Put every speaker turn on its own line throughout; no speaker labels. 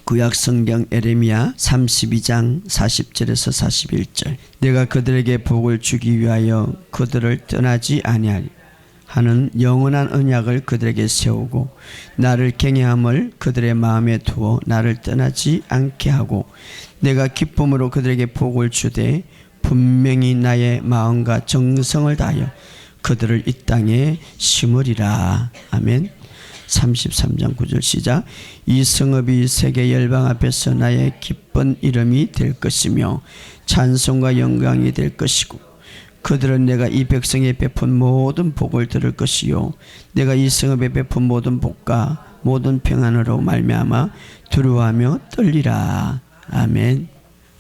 구약성경 에레미야 32장 40절에서 41절. 내가 그들에게 복을 주기 위하여 그들을 떠나지 아니하리 하는 영원한 언약을 그들에게 세우고 나를 경외함을 그들의 마음에 두어 나를 떠나지 않게 하고 내가 기쁨으로 그들에게 복을 주되 분명히 나의 마음과 정성을 다하여 그들을 이 땅에 심으리라. 아멘. 33장 9절 시작. 이 성읍이 세계 열방 앞에서 나의 기쁜 이름이 될 것이며 찬송과 영광이 될 것이고 그들은 내가 이 백성에 베푼 모든 복을 들을 것이요 내가 이 성읍에 베푼 모든 복과 모든 평안으로 말미암아 두려워하며 떨리라. 아멘.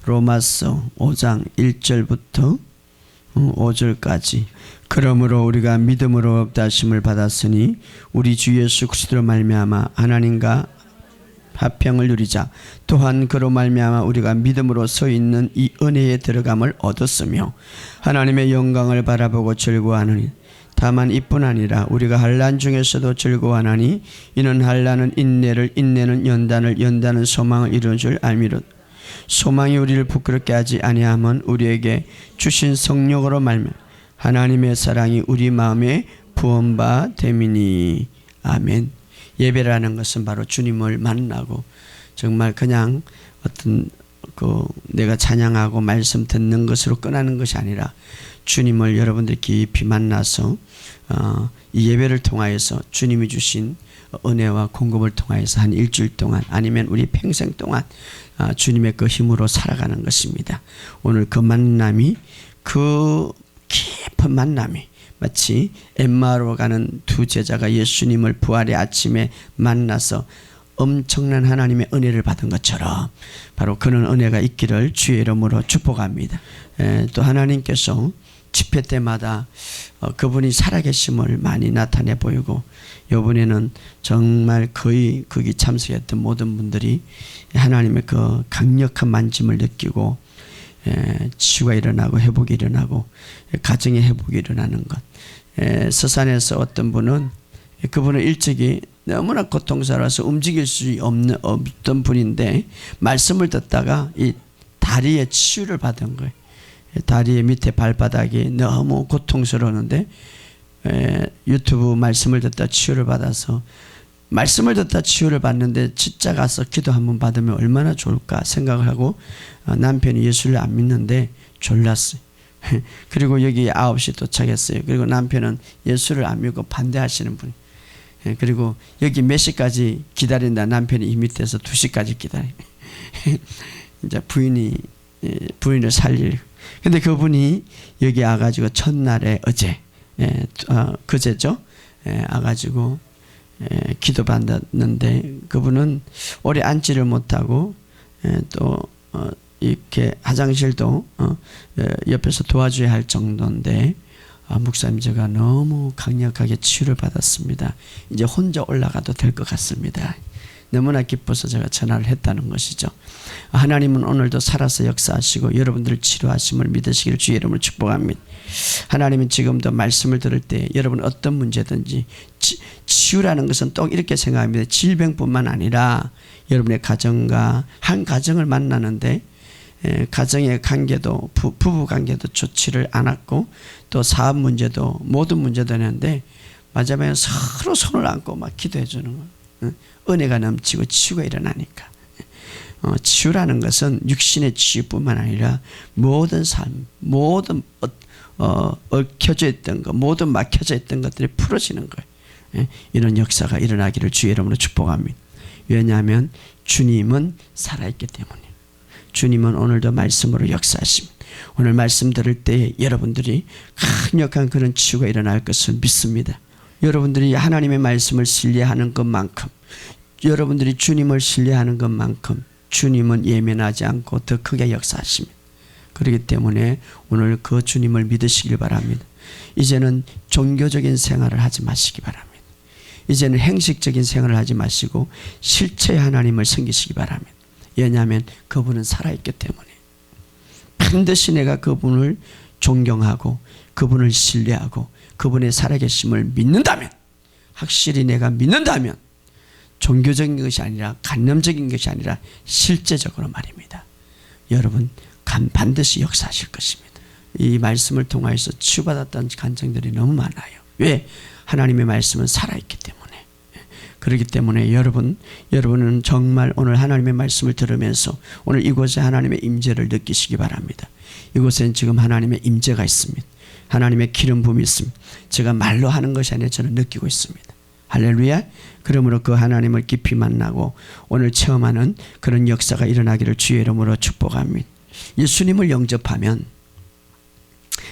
로마서 5장 1절부터 5절까지. 그러므로 우리가 믿음으로 업다심을 받았으니 우리 주 예수 그리스도로 말미암아 하나님과 화평을 누리자. 또한 그로 말미암아 우리가 믿음으로 서 있는 이 은혜에 들어감을 얻었으며 하나님의 영광을 바라보고 즐거워하느니 다만 이뿐 아니라 우리가 환난 중에서도 즐거워하나니 이는 환난은 인내를, 인내는 연단을, 연단은 소망을 이루는 줄 알미로 소망이 우리를 부끄럽게 하지 아니하면 우리에게 주신 성령으로 말미암아 하나님의 사랑이 우리 마음에 부은 바 됨이니. 아멘. 예배라는 것은 바로 주님을 만나고 정말 그냥 어떤 내가 찬양하고 말씀 듣는 것으로 끝나는 것이 아니라 주님을 여러분들 깊이 만나서 이 예배를 통하여서 주님이 주신 은혜와 공급을 통하여서 한 일주일 동안 아니면 우리 평생 동안 주님의 그 힘으로 살아가는 것입니다. 오늘 그 만남이 그 깊은 만남이 마치 엠마오로 가는 두 제자가 예수님을 부활의 아침에 만나서 엄청난 하나님의 은혜를 받은 것처럼 바로 그런 은혜가 있기를 주의 이름으로 축복합니다. 또 하나님께서 집회 때마다 그분이 살아계심을 많이 나타내 보이고 이번에는 정말 거의 거기 참석했던 모든 분들이 하나님의 그 강력한 만짐을 느끼고 치유가 일어나고 회복이 일어나고 가정의 회복이 일어나는 것. 서산에서 어떤 분은 그분은 일찍이 너무나 고통스러워서 움직일 수 없던 분인데 말씀을 듣다가 이 다리에 치유를 받은 거예요. 다리 밑에 발바닥이 너무 고통스러웠는데 유튜브 말씀을 듣다 치유를 받아서 말씀을 듣다 치유를 받는데 진짜 가서 기도 한번 받으면 얼마나 좋을까 생각을 하고 남편이 예수를 안 믿는데 졸랐어요. 그리고 여기 9시 도착했어요. 그리고 남편은 예수를 안 믿고 반대하시는 분이. 그리고 여기 몇 시까지 기다린다. 남편이 이 밑에서 2시까지 기다려요. 이제 부인을 살릴. 근데 그분이 여기 와가지고 첫날에 어제 그제죠. 와가지고 기도 받았는데 그분은 오래 앉지를 못하고 또 이렇게 화장실도 옆에서 도와줘야 할 정도인데 목사님 제가 너무 강력하게 치유를 받았습니다. 이제 혼자 올라가도 될 것 같습니다. 너무나 기뻐서 제가 전화를 했다는 것이죠. 하나님은 오늘도 살아서 역사하시고 여러분들을 치료하심을 믿으시기를 주의 이름으로 축복합니다. 하나님은 지금도 말씀을 들을 때 여러분 어떤 문제든지 치유라는 것은 또 이렇게 생각합니다. 질병뿐만 아니라 여러분의 가정과 한 가정을 만나는데 가정의 관계도 부부 관계도 좋지를 않았고 또 사업 문제도 모든 문제도 있는데 마지막에 서로 손을 안고 막 기도해 주는 거예요. 은혜가 넘치고 치유가 일어나니까. 치유라는 것은 육신의 치유뿐만 아니라 모든 삶, 모든 얽혀져 있던 것, 모든 막혀져 있던 것들이 풀어지는 거예요. 이런 역사가 일어나기를 주의 이름으로 축복합니다. 왜냐하면 주님은 살아있기 때문이에요. 주님은 오늘도 말씀으로 역사하십니다. 오늘 말씀 들을 때 여러분들이 강력한 그런 치유가 일어날 것을 믿습니다. 여러분들이 하나님의 말씀을 신뢰하는 것만큼 여러분들이 주님을 신뢰하는 것만큼 주님은 예민하지 않고 더 크게 역사하십니다. 그렇기 때문에 오늘 그 주님을 믿으시길 바랍니다. 이제는 종교적인 생활을 하지 마시기 바랍니다. 이제는 행식적인 생활을 하지 마시고 실체의 하나님을 섬기시기 바랍니다. 왜냐하면 그분은 살아있기 때문에 반드시 내가 그분을 존경하고 그분을 신뢰하고 그분의 살아계심을 믿는다면 확실히 내가 믿는다면 종교적인 것이 아니라 관념적인 것이 아니라 실제적으로 말입니다. 여러분 반드시 역사하실 것입니다. 이 말씀을 통하여서 치유받았다는 간증들이 너무 많아요. 왜? 하나님의 말씀은 살아있기 때문에. 그렇기 때문에 여러분은 정말 오늘 하나님의 말씀을 들으면서 오늘 이곳에 하나님의 임재를 느끼시기 바랍니다. 이곳엔 지금 하나님의 임재가 있습니다. 하나님의 기름 부음이 있습니다. 제가 말로 하는 것이 아니라 저는 느끼고 있습니다. 할렐루야. 그러므로 그 하나님을 깊이 만나고 오늘 체험하는 그런 역사가 일어나기를 주의 이름으로 축복합니다. 예수님을 영접하면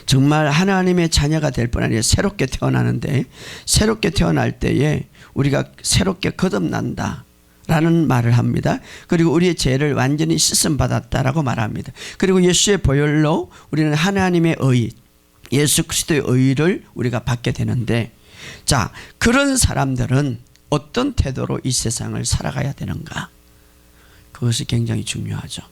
정말 하나님의 자녀가 될 뿐 아니라 새롭게 태어나는데, 새롭게 태어날 때에 우리가 새롭게 거듭난다 라는 말을 합니다. 그리고 우리의 죄를 완전히 씻음 받았다라고 말합니다. 그리고 예수의 보혈로 우리는 하나님의 의, 예수 그리스도의 의를 우리가 받게 되는데, 자, 그런 사람들은 어떤 태도로 이 세상을 살아가야 되는가? 그것이 굉장히 중요하죠.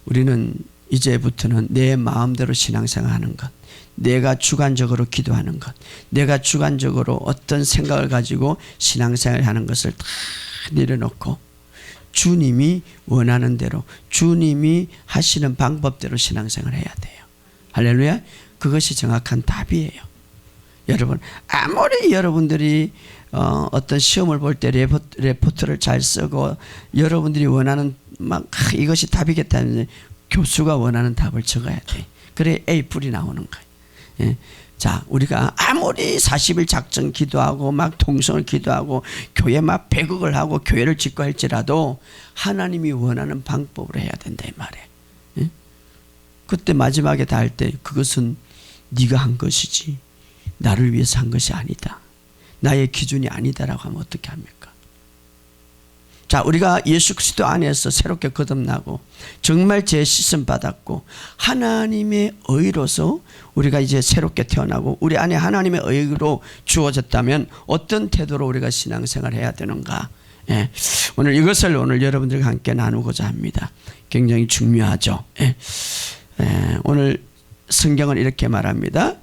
우리는 이제부터는 내 마음대로 신앙생활하는 것, 내가 주관적으로 기도하는 것, 내가 주관적으로 어떤 생각을 가지고 신앙생활을 하는 것을 다 내려놓고 주님이 원하는 대로, 주님이 하시는 방법대로 신앙생활을 해야 돼요. 할렐루야. 그것이 정확한 답이에요. 여러분, 아무리 여러분들이 어떤 시험을 볼 때 레포트를 잘 쓰고 여러분들이 원하는 막 이것이 답이겠다는 교수가 원하는 답을 적어야 돼. 그래 A+이 나오는 거예요. 예. 자, 우리가 아무리 40일 작정 기도하고 막 통성을 기도하고 교회 막 100억을 하고 교회를 짓고 할지라도 하나님이 원하는 방법으로 해야 된다 이 말이에요. 예? 그때 마지막에 다 할 때 그것은 네가 한 것이지 나를 위해서 한 것이 아니다, 나의 기준이 아니다라고 하면 어떻게 합니까? 자, 우리가 예수 그리스도 안에서 새롭게 거듭나고 정말 죄 씻음 받았고 하나님의 의로서 우리가 이제 새롭게 태어나고 우리 안에 하나님의 의로 주어졌다면 어떤 태도로 우리가 신앙생활을 해야 되는가? 예. 오늘 이것을 오늘 여러분들과 함께 나누고자 합니다. 굉장히 중요하죠. 예. 오늘 성경은 이렇게 말합니다.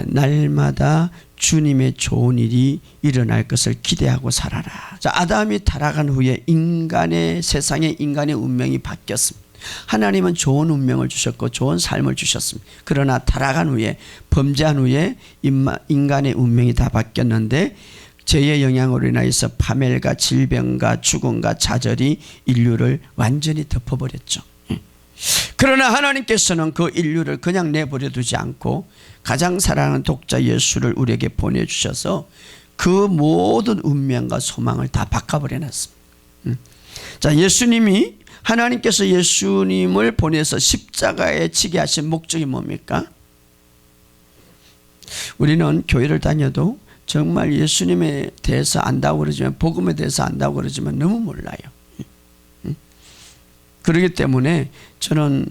날마다 주님의 좋은 일이 일어날 것을 기대하고 살아라. 자, 아담이 타락한 후에 세상의 인간의 운명이 바뀌었습니다. 하나님은 좋은 운명을 주셨고 좋은 삶을 주셨습니다. 그러나 타락한 후에, 범죄한 후에 인간의 운명이 다 바뀌었는데 죄의 영향으로 인하여서 파멸과 질병과 죽음과 좌절이 인류를 완전히 덮어버렸죠. 그러나 하나님께서는 그 인류를 그냥 내버려 두지 않고 가장 사랑하는 독자 예수를 우리에게 보내주셔서 그 모든 운명과 소망을 다 바꿔버려 놨습니다. 자, 하나님께서 예수님을 보내서 십자가에 지게 하신 목적이 뭡니까? 우리는 교회를 다녀도 정말 예수님에 대해서 안다고 그러지만, 복음에 대해서 안다고 그러지만 너무 몰라요. 그렇기 때문에 저는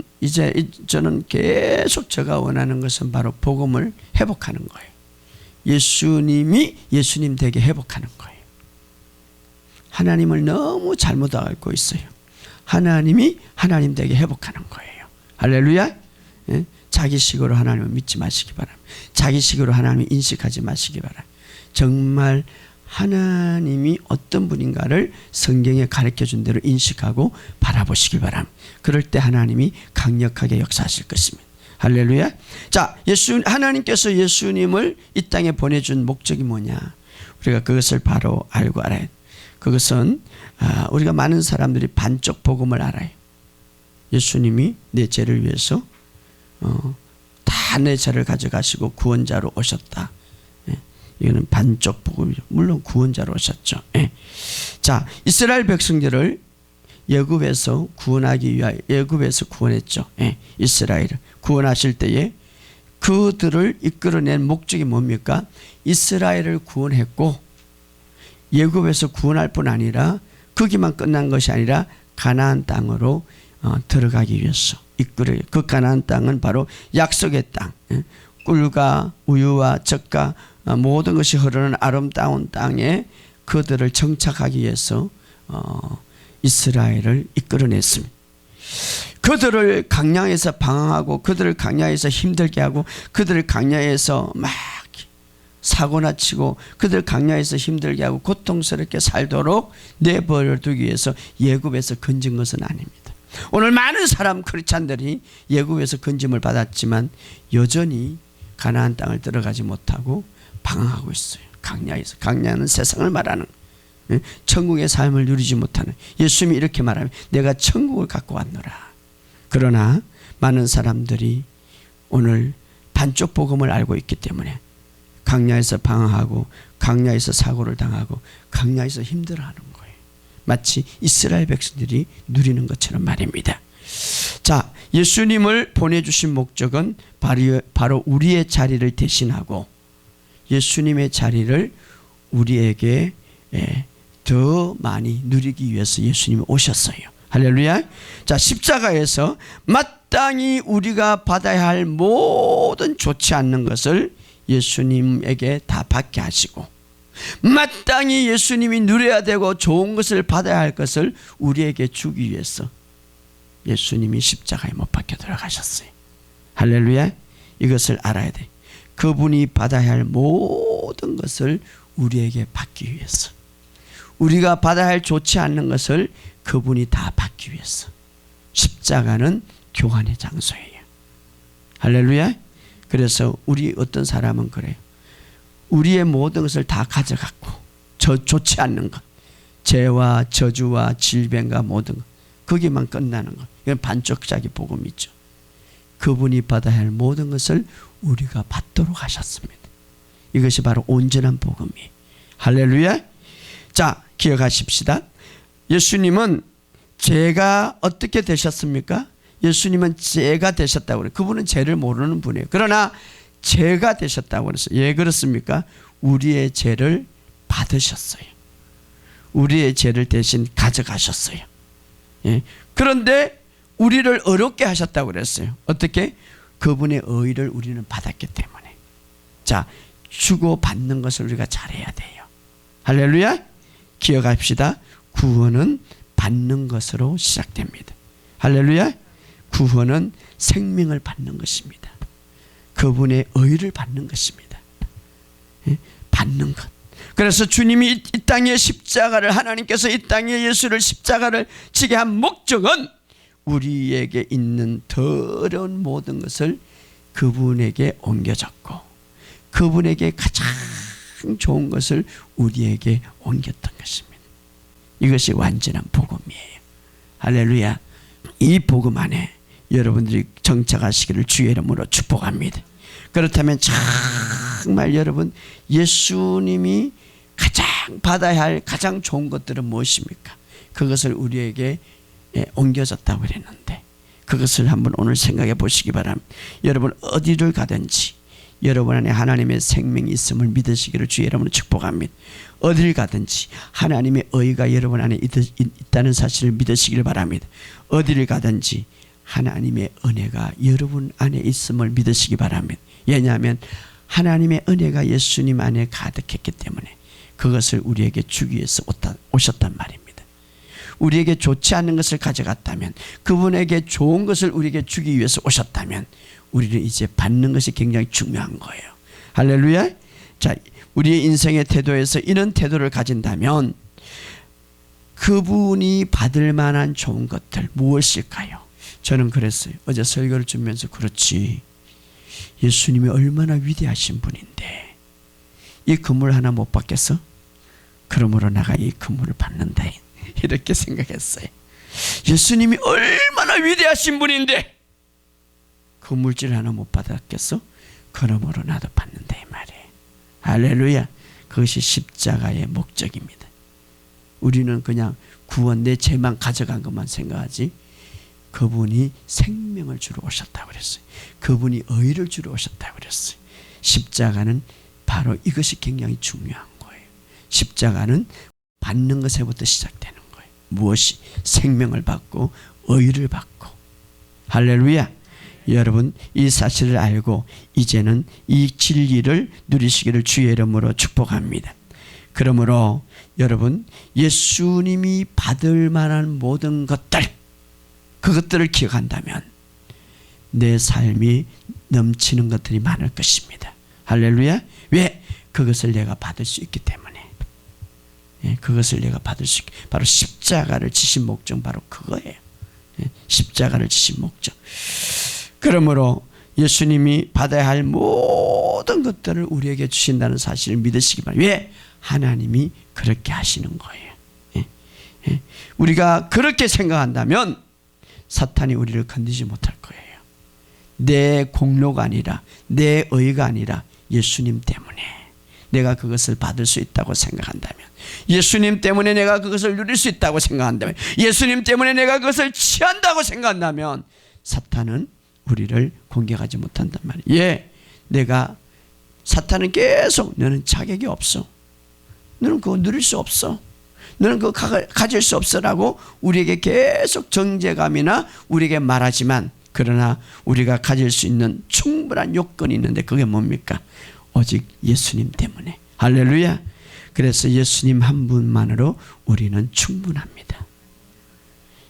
계속 제가 원하는 것은 바로 복음을 회복하는 거예요. 예수님이 예수님 되게 회복하는 거예요. 하나님을 너무 잘못 알고 있어요. 하나님이 하나님 되게 회복하는 거예요. 할렐루야. 예? 자기식으로 하나님을 믿지 마시기 바랍니다. 자기식으로 하나님을 인식하지 마시기 바랍니다. 정말 하나님이 어떤 분인가를 성경에 가르쳐준 대로 인식하고 바라보시기 바랍니다. 그럴 때 하나님이 강력하게 역사하실 것입니다. 할렐루야. 자, 하나님께서 예수님을 이 땅에 보내준 목적이 뭐냐? 우리가 그것을 바로 알고 알아야. 그것은 우리가 많은 사람들이 반쪽 복음을 알아요. 예수님이 내 죄를 위해서 다 내 죄를 가져가시고 구원자로 오셨다. 이거는 반쪽 복음이죠. 물론 구원자로 오셨죠. 예. 자, 이스라엘 백성들을 애굽에서 구원하기 위하여 애굽에서 구원했죠. 예. 이스라엘을 구원하실 때에 그들을 이끌어낸 목적이 뭡니까? 이스라엘을 구원했고 애굽에서 구원할 뿐 아니라 거기만 끝난 것이 아니라 가나안 땅으로 들어가기 위해서 이끌어. 그 가나안 땅은 바로 약속의 땅. 예. 꿀과 우유와 젖과 모든 것이 흐르는 아름다운 땅에 그들을 정착하기 위해서 이스라엘을 이끌어냈습니다. 그들을 광야에서 방황하고 그들을 광야에서 힘들게 하고 그들을 광야에서 막 사고나 치고 그들 강야에서 힘들게 하고 고통스럽게 살도록 내버려 두기 위해서 예굽에서 건진 것은 아닙니다. 오늘 많은 사람 크리스찬들이 예굽에서 건짐을 받았지만 여전히 가나안 땅을 들어가지 못하고 방황하고 있어요. 강야에서. 강야는 세상을 말하는 천국의 삶을 누리지 못하는, 예수님이 이렇게 말하면 내가 천국을 갖고 왔노라. 그러나 많은 사람들이 오늘 반쪽 복음을 알고 있기 때문에 강야에서 방황하고 강야에서 사고를 당하고 강야에서 힘들어하는 거예요. 마치 이스라엘 백성들이 누리는 것처럼 말입니다. 자, 예수님을 보내주신 목적은 바로 우리의 자리를 대신하고 예수님의 자리를 우리에게 더 많이 누리기 위해서 예수님이 오셨어요. 할렐루야. 자, 십자가에서 마땅히 우리가 받아야 할 모든 좋지 않는 것을 예수님에게 다 받게 하시고, 마땅히 예수님이 누려야 되고 좋은 것을 받아야 할 것을 우리에게 주기 위해서 예수님이 십자가에 못 박혀 들어가셨어요. 할렐루야. 이것을 알아야 돼. 그분이 받아야 할 모든 것을 우리에게 받기 위해서, 우리가 받아야 할 좋지 않는 것을 그분이 다 받기 위해서. 십자가는 교환의 장소예요. 할렐루야. 그래서 우리 어떤 사람은 그래요. 우리의 모든 것을 다 가져갔고 좋지 않는 것, 죄와 저주와 질병과 모든 것, 거기만 끝나는 것, 이건 반쪽짜리 복음이죠. 그분이 받아야 할 모든 것을 우리가 받도록 하셨습니다. 이것이 바로 온전한 복음이에요. 할렐루야. 자, 기억하십시다. 예수님은 죄가 어떻게 되셨습니까? 예수님은 죄가 되셨다고 그래요. 그분은 죄를 모르는 분이에요. 그러나 죄가 되셨다고 그랬어요. 왜 그렇습니까? 우리의 죄를 받으셨어요. 우리의 죄를 대신 가져가셨어요. 예. 그런데 우리를 어렵게 하셨다고 그랬어요. 어떻게? 그분의 의를 우리는 받았기 때문에. 자, 주고 받는 것을 우리가 잘해야 돼요. 할렐루야. 기억합시다. 구원은 받는 것으로 시작됩니다. 할렐루야. 구원은 생명을 받는 것입니다. 그분의 의를 받는 것입니다. 받는 것. 그래서 주님이 이 땅에 십자가를, 하나님께서 이 땅에 예수를 십자가를 지게 한 목적은 우리에게 있는 더러운 모든 것을 그분에게 옮겨졌고 그분에게 가장 좋은 것을 우리에게 옮겼던 것입니다. 이것이 완전한 복음이에요. 할렐루야. 이 복음 안에 여러분들이 정착하시기를 주의 이름으로 축복합니다. 그렇다면 정말 여러분, 예수님이 가장 받아야 할 가장 좋은 것들은 무엇입니까? 그것을 우리에게 옮겨졌다고 그랬는데 그것을 한번 오늘 생각해 보시기 바랍니다. 여러분 어디를 가든지 여러분 안에 하나님의 생명이 있음을 믿으시기를 주의 이름으로 축복합니다. 어디를 가든지 하나님의 의가 여러분 안에 있다는 사실을 믿으시기를 바랍니다. 어디를 가든지 하나님의 은혜가 여러분 안에 있음을 믿으시기 바랍니다. 왜냐하면 하나님의 은혜가 예수님 안에 가득했기 때문에 그것을 우리에게 주기 위해서 오셨단 말입니다. 우리에게 좋지 않은 것을 가져갔다면, 그분에게 좋은 것을 우리에게 주기 위해서 오셨다면 우리는 이제 받는 것이 굉장히 중요한 거예요. 할렐루야. 자, 우리의 인생의 태도에서 이런 태도를 가진다면 그분이 받을 만한 좋은 것들 무엇일까요? 저는 그랬어요. 어제 설교를 주면서 그렇지, 예수님이 얼마나 위대하신 분인데 이 건물 하나 못 받겠어? 그러므로 내가 이 건물을 받는다, 이렇게 생각했어요. 예수님이 얼마나 위대하신 분인데 건물질 하나 못 받았겠어? 그러므로 나도 받는다, 이 말이에요. 할렐루야. 그것이 십자가의 목적입니다. 우리는 그냥 구원, 내 죄만 가져간 것만 생각하지 그분이 생명을 주러 오셨다고 그랬어요. 그분이 의를 주러 오셨다고 그랬어요. 십자가는 바로 이것이 굉장히 중요한 거예요. 십자가는 받는 것에부터 시작되는 거예요. 무엇이? 생명을 받고 의를 받고. 할렐루야. 여러분 이 사실을 알고 이제는 이 진리를 누리시기를 주의 이름으로 축복합니다. 그러므로 여러분 예수님이 받을 만한 모든 것들, 그것들을 기억한다면 내 삶이 넘치는 것들이 많을 것입니다. 할렐루야. 왜? 그것을 내가 받을 수 있기 때문에. 예, 그것을 내가 받을 수 있기, 바로 십자가를 지신 목적, 바로 그거예요. 예, 십자가를 지신 목적. 그러므로 예수님이 받아야 할 모든 것들을 우리에게 주신다는 사실을 믿으시기 바랍니다. 왜? 하나님이 그렇게 하시는 거예요. 예, 예. 우리가 그렇게 생각한다면 사탄이 우리를 건드리지 못할 거예요. 내 공로가 아니라, 내 의가 아니라 예수님 때문에 내가 그것을 받을 수 있다고 생각한다면, 예수님 때문에 내가 그것을 누릴 수 있다고 생각한다면, 예수님 때문에 내가 그것을 취한다고 생각한다면 사탄은 우리를 공격하지 못한단 말이에요. 예, 내가, 사탄은 계속 너는 자격이 없어, 너는 그거 누릴 수 없어, 너는 그거 가질 수 없어라고 우리에게 계속 정죄감이나 우리에게 말하지만, 그러나 우리가 가질 수 있는 충분한 요건이 있는데 그게 뭡니까? 오직 예수님 때문에. 할렐루야. 그래서 예수님 한 분만으로 우리는 충분합니다.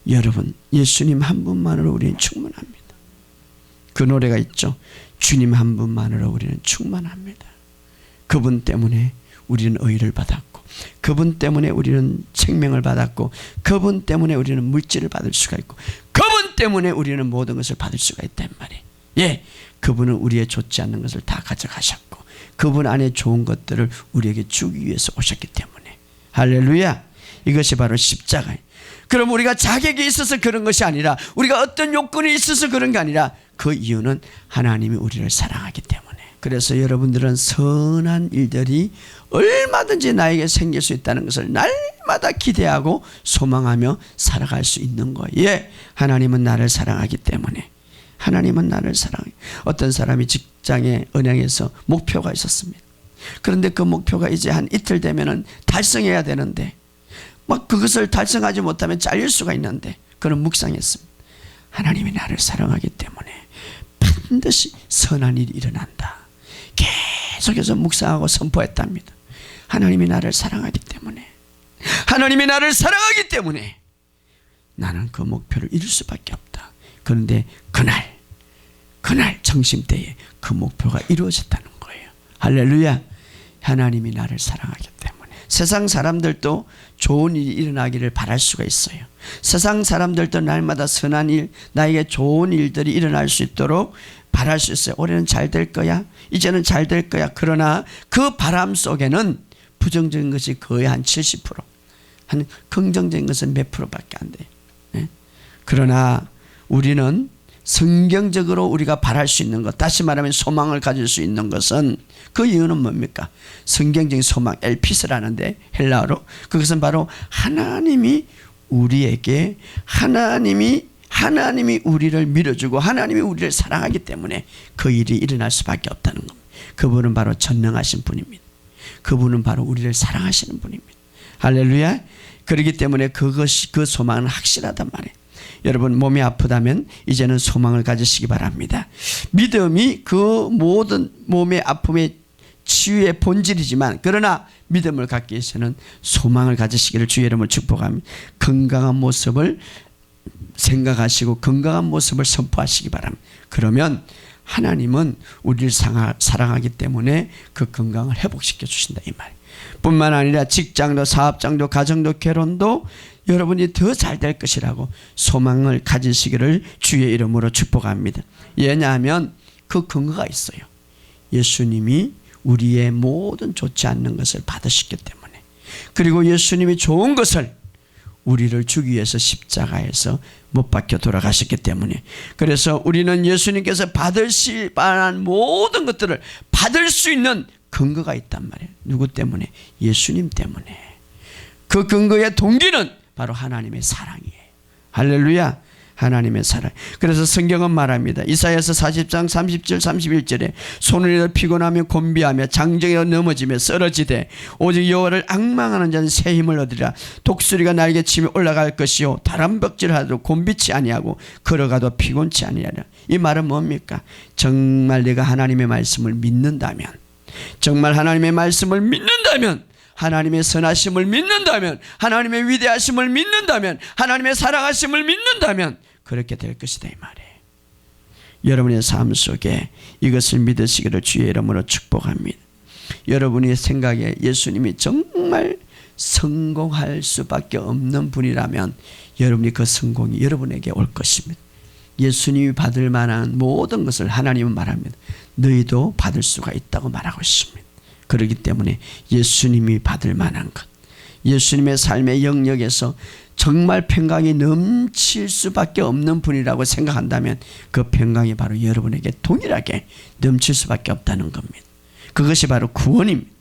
여러분, 예수님 한 분만으로 우리는 충분합니다. 그 노래가 있죠. 주님 한 분만으로 우리는 충만합니다. 그분 때문에 우리는 의를 받았고, 그분 때문에 우리는 생명을 받았고, 그분 때문에 우리는 물질을 받을 수가 있고, 그분 때문에 우리는 모든 것을 받을 수가 있단 말이에요. 예, 그분은 우리의 좋지 않는 것을 다 가져가셨고, 그분 안에 좋은 것들을 우리에게 주기 위해서 오셨기 때문에. 할렐루야. 이것이 바로 십자가예요. 그럼 우리가 자격이 있어서 그런 것이 아니라, 우리가 어떤 요건이 있어서 그런 게 아니라, 그 이유는 하나님이 우리를 사랑하기 때문에. 그래서 여러분들은 선한 일들이 얼마든지 나에게 생길 수 있다는 것을 날마다 기대하고 소망하며 살아갈 수 있는 거예요. 예, 하나님은 나를 사랑하기 때문에. 하나님은 나를 사랑해요. 어떤 사람이 직장에, 은행에서 목표가 있었습니다. 그런데 그 목표가 이제 한 이틀 되면은 달성해야 되는데, 막 그것을 달성하지 못하면 잘릴 수가 있는데, 그는 묵상했습니다. 하나님이 나를 사랑하기 때문에 반드시 선한 일이 일어난다. 계속해서 묵상하고 선포했답니다. 하나님이 나를 사랑하기 때문에, 하나님이 나를 사랑하기 때문에 나는 그 목표를 이룰 수밖에 없다. 그런데 그날 정심때에 그 목표가 이루어졌다는 거예요. 할렐루야. 하나님이 나를 사랑하기 때문에. 세상 사람들도 좋은 일이 일어나기를 바랄 수가 있어요. 세상 사람들도 날마다 선한 일, 나에게 좋은 일들이 일어날 수 있도록 바랄 수 있어요. 올해는 잘 될 거야, 이제는 잘 될 거야. 그러나 그 바람 속에는 부정적인 것이 거의 한 70%, 한 긍정적인 것은 몇 프로밖에 안 돼요. 네? 그러나 우리는 성경적으로 우리가 바랄 수 있는 것, 다시 말하면 소망을 가질 수 있는 것은, 그 이유는 뭡니까? 성경적인 소망, 엘피스라는데 헬라어로, 그것은 바로 하나님이 우리에게, 하나님이 우리를 밀어주고 하나님이 우리를 사랑하기 때문에 그 일이 일어날 수밖에 없다는 겁니다. 그분은 바로 전능하신 분입니다. 그분은 바로 우리를 사랑하시는 분입니다. 할렐루야. 그렇기 때문에 그것이, 그 소망은 확실하단 말이에요. 여러분, 몸이 아프다면 이제는 소망을 가지시기 바랍니다. 믿음이 그 모든 몸의 아픔의 치유의 본질이지만, 그러나 믿음을 갖기 위해서는 소망을 가지시기를 주의 이름으로 축복합니다. 건강한 모습을 생각하시고 건강한 모습을 선포하시기 바랍니다. 그러면 하나님은 우리를 사랑하기 때문에 그 건강을 회복시켜 주신다, 이 말이에요. 뿐만 아니라 직장도, 사업장도, 가정도, 결혼도 여러분이 더 잘 될 것이라고 소망을 가지시기를 주의 이름으로 축복합니다. 왜냐하면 그 근거가 있어요. 예수님이 우리의 모든 좋지 않는 것을 받으셨기 때문에, 그리고 예수님이 좋은 것을 우리를 주기 위해서 십자가에서 못 박혀 돌아가셨기 때문에, 그래서 우리는 예수님께서 받으실 만한 모든 것들을 받을 수 있는 근거가 있단 말이에요. 누구 때문에? 예수님 때문에. 그 근거의 동기는 바로 하나님의 사랑이에요. 할렐루야. 하나님의 사랑. 그래서 성경은 말합니다. 이사야서 40장 30절 31절에 손을 피곤하며 곤비하며 장정이로 넘어지며 쓰러지되 오직 여호와를 앙망하는 자는 새 힘을 얻으리라. 독수리가 날개치며 올라갈 것이요 다람벅질하도 곤비치 아니하고 걸어가도 피곤치 아니하리라. 이 말은 뭡니까? 정말 내가 하나님의 말씀을 믿는다면, 정말 하나님의 말씀을 믿는다면, 하나님의 선하심을 믿는다면, 하나님의 위대하심을 믿는다면, 하나님의 사랑하심을 믿는다면 그렇게 될 것이다, 이 말이에요. 여러분의 삶 속에 이것을 믿으시기를 주의 이름으로 축복합니다. 여러분의 생각에 예수님이 정말 성공할 수밖에 없는 분이라면 여러분이 그 성공이 여러분에게 올 것입니다. 예수님이 받을 만한 모든 것을 하나님은 말합니다. 너희도 받을 수가 있다고 말하고 있습니다. 그렇기 때문에 예수님이 받을 만한 것, 예수님의 삶의 영역에서 정말 평강이 넘칠 수밖에 없는 분이라고 생각한다면 그 평강이 바로 여러분에게 동일하게 넘칠 수밖에 없다는 겁니다. 그것이 바로 구원입니다.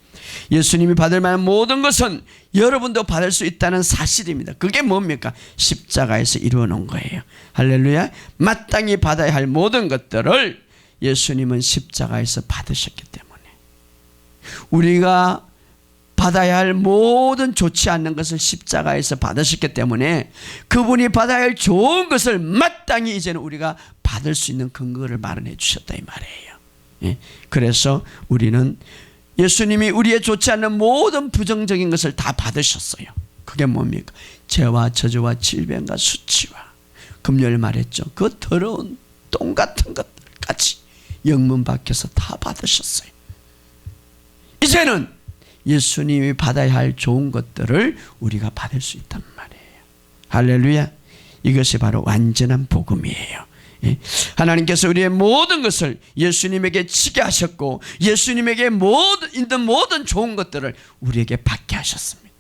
예수님이 받을 만한 모든 것은 여러분도 받을 수 있다는 사실입니다. 그게 뭡니까? 십자가에서 이루어 놓은 거예요. 할렐루야. 마땅히 받아야 할 모든 것들을 예수님은 십자가에서 받으셨기 때문에 우리가 받아야 할 모든 좋지 않는 것을 십자가에서 받으셨기 때문에 그분이 받아야 할 좋은 것을 마땅히 이제는 우리가 받을 수 있는 근거를 마련해 주셨다 이 말이에요. 예. 그래서 우리는 예수님이 우리의 좋지 않는 모든 부정적인 것을 다 받으셨어요. 그게 뭡니까? 죄와 저주와 질병과 수치와 금요일 말했죠. 그 더러운 똥 같은 것들까지 영문 밖에서 다 받으셨어요. 이제는 예수님이 받아야 할 좋은 것들을 우리가 받을 수 있단 말이에요. 할렐루야. 이것이 바로 완전한 복음이에요. 예. 하나님께서 우리의 모든 것을 예수님에게 지게 하셨고 예수님에게 있는 모든 좋은 것들을 우리에게 받게 하셨습니다.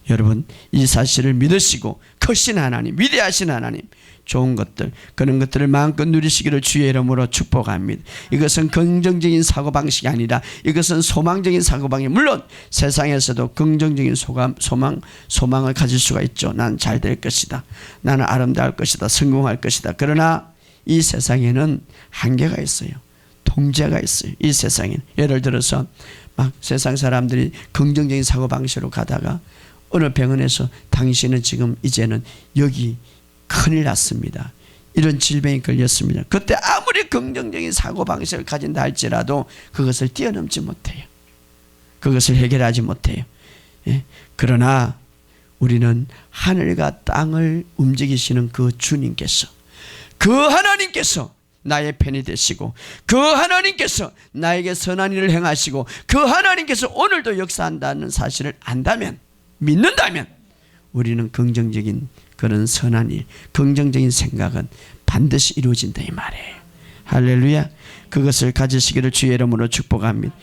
여러분 이 사실을 믿으시고 크신 하나님, 위대하신 하나님, 좋은 것들, 그런 것들을 마음껏 누리시기를 주의 이름으로 축복합니다. 이것은 긍정적인 사고방식이 아니라 이것은 소망적인 사고방식. 물론 세상에서도 긍정적인 소망을 가질 수가 있죠. 난 잘 될 것이다, 나는 아름다울 것이다, 성공할 것이다. 그러나 이 세상에는 한계가 있어요. 통제가 있어요. 이 세상에는 예를 들어서 막 세상 사람들이 긍정적인 사고방식으로 가다가 어느 병원에서 당신은 지금 이제는 여기 큰일 났습니다, 이런 질병이 걸렸습니다. 그때 아무리 긍정적인 사고방식을 가진다 할지라도 그것을 뛰어넘지 못해요. 그것을 해결하지 못해요. 예? 그러나 우리는 하늘과 땅을 움직이시는 그 주님께서, 그 하나님께서 나의 편이 되시고 그 하나님께서 나에게 선한 일을 행하시고 그 하나님께서 오늘도 역사한다는 사실을 안다면, 믿는다면 우리는 긍정적인 그런 선한 일, 긍정적인 생각은 반드시 이루어진다 이 말이에요. 할렐루야. 그것을 가지시기를 주의 이름으로 축복합니다.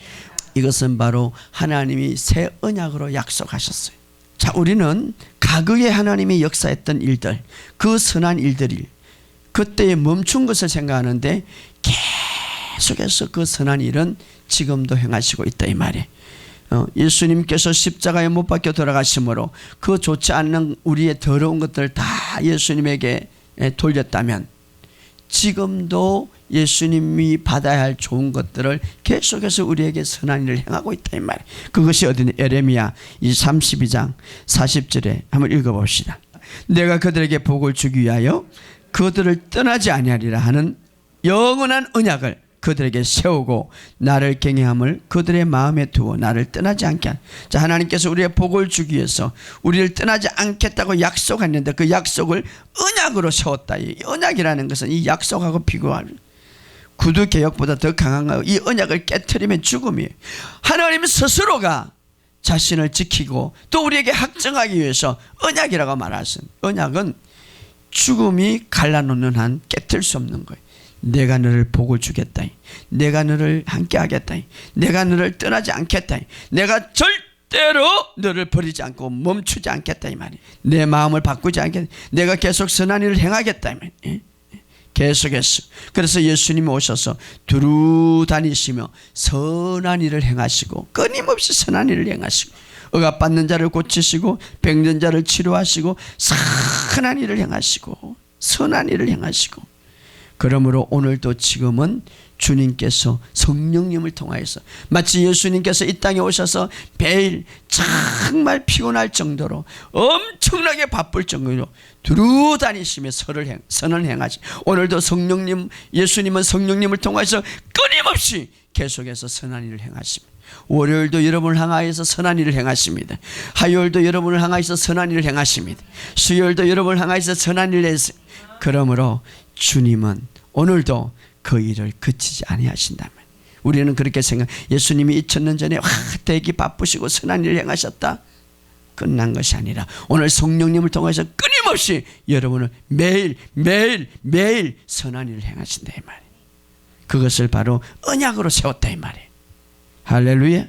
이것은 바로 하나님이 새 언약으로 약속하셨어요. 자, 우리는 과거에 하나님이 역사했던 일들, 그 선한 일들이 그때에 멈춘 것을 생각하는데 계속해서 그 선한 일은 지금도 행하시고 있다 이 말이에요. 예수님께서 십자가에 못 박혀 돌아가심으로 그 좋지 않는 우리의 더러운 것들을 다 예수님에게 돌렸다면 지금도 예수님이 받아야 할 좋은 것들을 계속해서 우리에게 선한 일을 행하고 있다 이 말이에요. 그것이 어디냐? 예레미야 32장 40절에 한번 읽어봅시다. 내가 그들에게 복을 주기 위하여 그들을 떠나지 아니하리라 하는 영원한 언약을 그들에게 세우고 나를 경외함을 그들의 마음에 두고 나를 떠나지 않게 하는. 자, 하나님께서 우리의 복을 주기 위해서 우리를 떠나지 않겠다고 약속했는데 그 약속을 언약으로 세웠다. 이 언약이라는 것은 이 약속하고 비교할 구두 개혁보다 더 강한 거. 이 언약을 깨트리면 죽음이에요. 하나님 스스로가 자신을 지키고 또 우리에게 확증하기 위해서 언약이라고 말하셨습니다. 언약은 죽음이 갈라놓는 한 깨트릴 수 없는 거예요. 내가 너를 복을 주겠다, 내가 너를 함께 하겠다, 내가 너를 떠나지 않겠다, 내가 절대로 너를 버리지 않고 멈추지 않겠다 이 말이에요. 내 마음을 바꾸지 않겠다, 내가 계속 선한 일을 행하겠다 이 말이에요. 계속해서. 그래서 예수님이 오셔서 두루 다니시며 선한 일을 행하시고 끊임없이 선한 일을 행하시고 억압받는 자를 고치시고 병든 자를 치료하시고 선한 일을 행하시고 선한 일을 행하시고. 그러므로 오늘도 지금은 주님께서 성령님을 통하여서 마치 예수님께서 이 땅에 오셔서 매일 정말 피곤할 정도로 엄청나게 바쁠 정도로 두루 다니시며 선을 행하시. 오늘도 성령님, 예수님은 성령님을 통하여서 끊임없이 계속해서 선한 일을 행하십니다. 월요일도 여러분을 향하여서 선한 일을 행하십니다. 화요일도 여러분을 향하여서 선한 일을 행하십니다. 수요일도 여러분을 향하여서 선한 일을 했습니다. 그러므로 주님은 오늘도 그 일을 그치지 아니하신다면 우리는 그렇게 생각. 예수님이 2000년 전에 되게 바쁘시고 선한 일을 행하셨다. 끝난 것이 아니라 오늘 성령님을 통해서 끊임없이 여러분을 매일 선한 일을 행하신다 이 말이에요. 그것을 바로 언약으로 세웠다 이 말이에요. 할렐루야.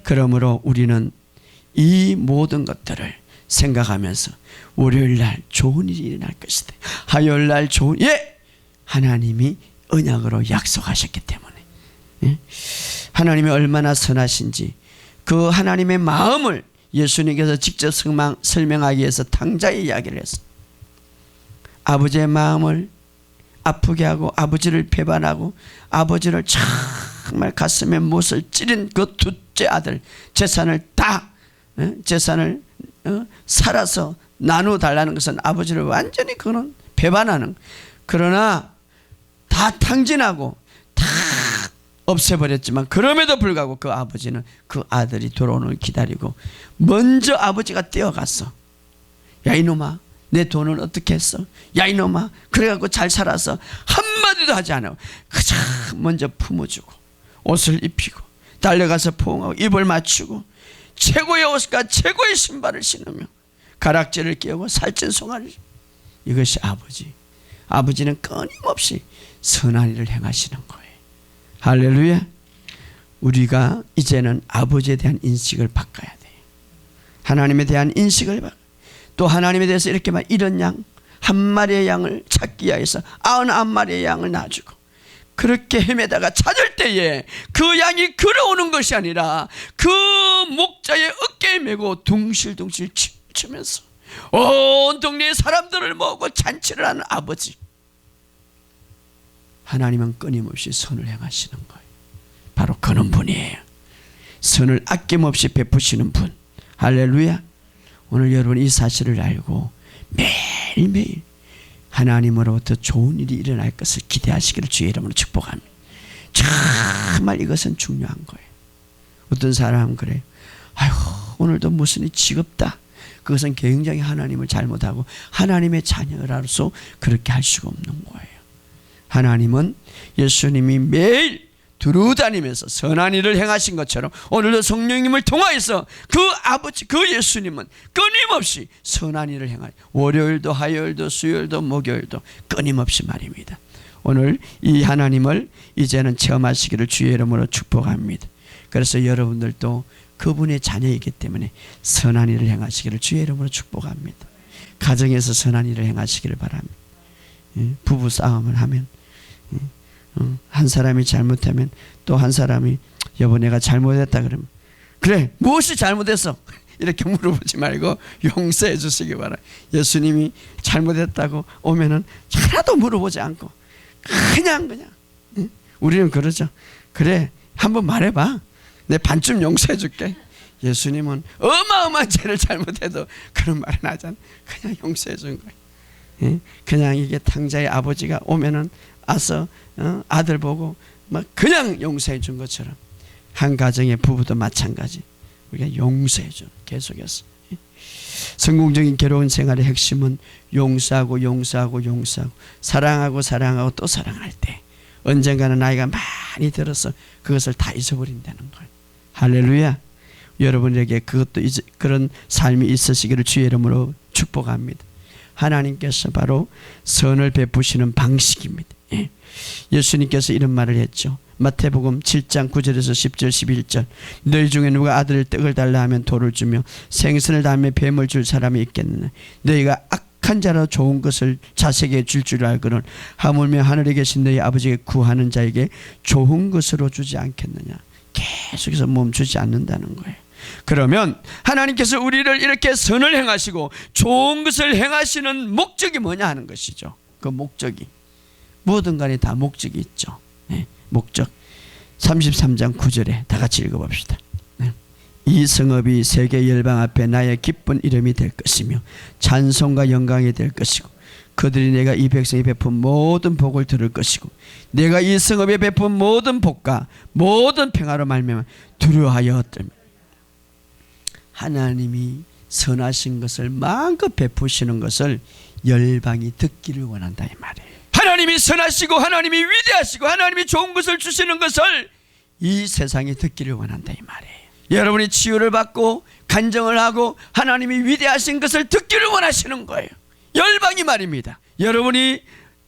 그러므로 우리는 이 모든 것들을 생각하면서 월요일날 좋은 일이 일어날 것이다. 화요일날 좋은 하나님이 언약으로 약속하셨기 때문에 하나님이 얼마나 선하신지 그 하나님의 마음을 예수님께서 직접 설명하기 위해서 탕자의 이야기를 했어. 아버지의 마음을 아프게 하고 아버지를 배반하고 아버지를 정말 가슴에 못을 찌른 그 둘째 아들 재산을 살아서 나누어달라는 것은 아버지를 완전히 그는 배반하는, 그러나 다 탕진하고 다 없애버렸지만 그럼에도 불구하고 그 아버지는 그 아들이 돌아오는 걸 기다리고 먼저 아버지가 뛰어갔어. 야 이놈아 내 돈은 어떻게 했어? 야 이놈아 그래갖고 잘 살아서 한마디도 하지 않아. 그저 먼저 품어주고 옷을 입히고 달려가서 포옹하고 입을 맞추고 최고의 옷과 최고의 신발을 신으며 가락지를 끼우고 살찐 송아를. 이것이 아버지. 아버지는 끊임없이 선한 일을 행하시는 거예요. 할렐루야. 우리가 이제는 아버지에 대한 인식을 바꿔야 돼요. 하나님에 대한 인식을 바꿔. 또 하나님에 대해서 이렇게 말, 이런 양 한 마리의 양을 찾기 위해서 99마리의 양을 놔주고 그렇게 헤매다가 찾을 때에 그 양이 걸어오는 것이 아니라 그 목자의 어깨에 메고 둥실둥실 춤추면서 온 동네의 사람들을 모으고 잔치를 하는 아버지. 하나님은 끊임없이 선을 행하시는 거예요. 바로 그런 분이에요. 선을 아낌없이 베푸시는 분. 할렐루야. 오늘 여러분 이 사실을 알고 매일매일 하나님으로부터 좋은 일이 일어날 것을 기대하시기를 주의 이름으로 축복합니다. 정말 이것은 중요한 거예요. 어떤 사람은 그래요. 아이고 오늘도 무슨 일이 지겹다. 그것은 굉장히 하나님을 잘못하고 하나님의 자녀라서 그렇게 할 수가 없는 거예요. 하나님은 예수님이 매일 두루다니면서 선한 일을 행하신 것처럼 오늘도 성령님을 통하여서 그 아버지 그 예수님은 끊임없이 선한 일을 행하여 월요일도 화요일도 수요일도 목요일도 끊임없이 말입니다. 오늘 이 하나님을 이제는 체험하시기를 주의 이름으로 축복합니다. 그래서 여러분들도 그분의 자녀이기 때문에 선한 일을 행하시기를 주의 이름으로 축복합니다. 가정에서 선한 일을 행하시기를 바랍니다. 부부 싸움을 하면 한 사람이 잘못하면 또 한 사람이 여보 내가 잘못했다 그러면 그래 무엇이 잘못했어? 이렇게 물어보지 말고 용서해 주시기 바랍니다. 예수님이 잘못했다고 오면은 하나도 물어보지 않고 그냥 우리는 그러죠. 그래 한번 말해봐. 내 반쯤 용서해 줄게. 예수님은 어마어마한 죄를 잘못해도 그런 말은 하지 않아. 그냥 용서해 준 거예요. 그냥 이게 탕자의 아버지가 오면은 와서 아들 보고 막 그냥 용서해 준 것처럼 한 가정의 부부도 마찬가지. 우리가 용서해 준 계속해서 성공적인 결혼 생활의 핵심은 용서하고 사랑하고 또 사랑할 때 언젠가는 나이가 많이 들어서 그것을 다 잊어버린다는 거예요. 할렐루야. 여러분에게 그것도 그런 삶이 있으시기를 주의 이름으로 축복합니다. 하나님께서 바로 선을 베푸시는 방식입니다. 예수님께서 이런 말을 했죠. 마태복음 7장 9절에서 10절 11절 너희 중에 누가 아들 떡을 달라 하면 돌을 주며 생선을 달며 뱀을 줄 사람이 있겠느냐. 너희가 악한 자로 좋은 것을 자식에게 줄 알거든 하물며 하늘에 계신 너희 아버지께 구하는 자에게 좋은 것으로 주지 않겠느냐. 계속해서 멈추지 않는다는 거예요. 그러면 하나님께서 우리를 이렇게 선을 행하시고 좋은 것을 행하시는 목적이 뭐냐 하는 것이죠. 그 목적이 뭐든 간에 다 목적이 있죠. 목적 33장 9절에 다 같이 읽어봅시다. 이 성읍이 세계 열방 앞에 나의 기쁜 이름이 될 것이며 찬송과 영광이 될 것이고 그들이 내가 이 백성이 베푼 모든 복을 들을 것이고 내가 이 성읍에 베푼 모든 복과 모든 평화로 말미암아 두려워하여 떨며. 하나님이 선하신 것을 마음껏 베푸시는 것을 열방이 듣기를 원한다 이 말이에요. 하나님이 선하시고 하나님이 위대하시고 하나님이 좋은 것을 주시는 것을 이 세상이 듣기를 원한다 이 말이에요. 여러분이 치유를 받고 간증을 하고 하나님이 위대하신 것을 듣기를 원하시는 거예요. 열방이 말입니다. 여러분이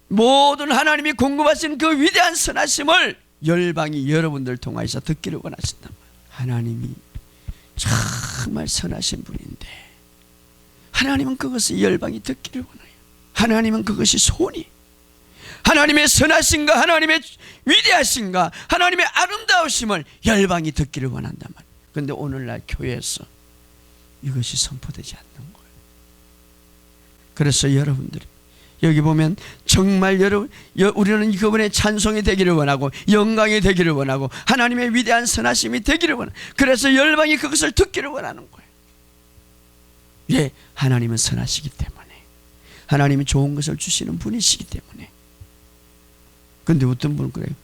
모든 하나님이 공급하신 그 위대한 선하심을 열방이 여러분들 통하여서 듣기를 원하신단 말이에요. 하나님이 정말 선하신 분인데 하나님은 그것을 열방이 듣기를 원해요. 하나님은 그것이 소원이, 하나님의 선하심과 하나님의 위대하심과 하나님의 아름다우심을 열방이 듣기를 원한단 말이에요. 그런데 오늘날 교회에서 이것이 선포되지 않는 거예요. 그래서 여러분들이 여기 보면 정말 우리는 그분의 찬송이 되기를 원하고 영광이 되기를 원하고 하나님의 위대한 선하심이 되기를 원하고, 그래서 열방이 그것을 듣기를 원하는 거예요. 예, 하나님은 선하시기 때문에, 하나님이 좋은 것을 주시는 분이시기 때문에. 근데 어떤 분은 그래요.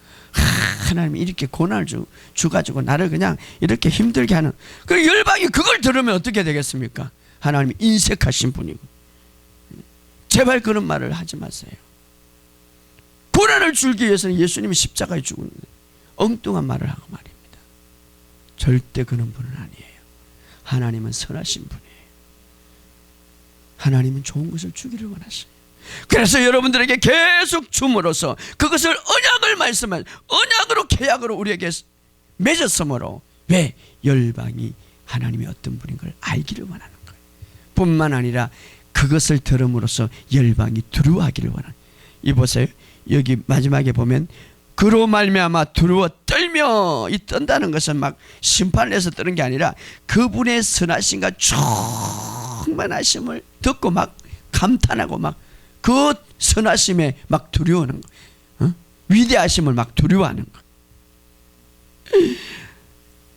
하나님이 이렇게 고난을 주가지고 나를 그냥 이렇게 힘들게 하는, 그 열방이 그걸 들으면 어떻게 되겠습니까? 하나님이 인색하신 분이고. 제발 그런 말을 하지 마세요. 고난을 줄기 위해서는 예수님이 십자가에 죽은 엉뚱한 말을 하고 말입니다. 절대 그런 분은 아니에요. 하나님은 선하신 분이에요. 하나님은 좋은 것을 주기를 원하셔요. 그래서 여러분들에게 계속 줌으로써 그것을 언약을 말씀한 언약으로 계약으로 우리에게 맺었으므로, 왜? 열방이 하나님이 어떤 분인 걸 알기를 원하는 거예요. 뿐만 아니라 그것을 들음으로써 열방이 두려워하기를 원하는. 이 보세요. 여기 마지막에 보면 그로 말미암아 두려워 떨며, 이 떤다는 것은 막 심판을 해서 뜨는 게 아니라 그분의 선하심과 충만하심을 듣고 막 감탄하고 막 그 선하심에 막 두려워하는 거, 위대하심을 막 두려워하는 거,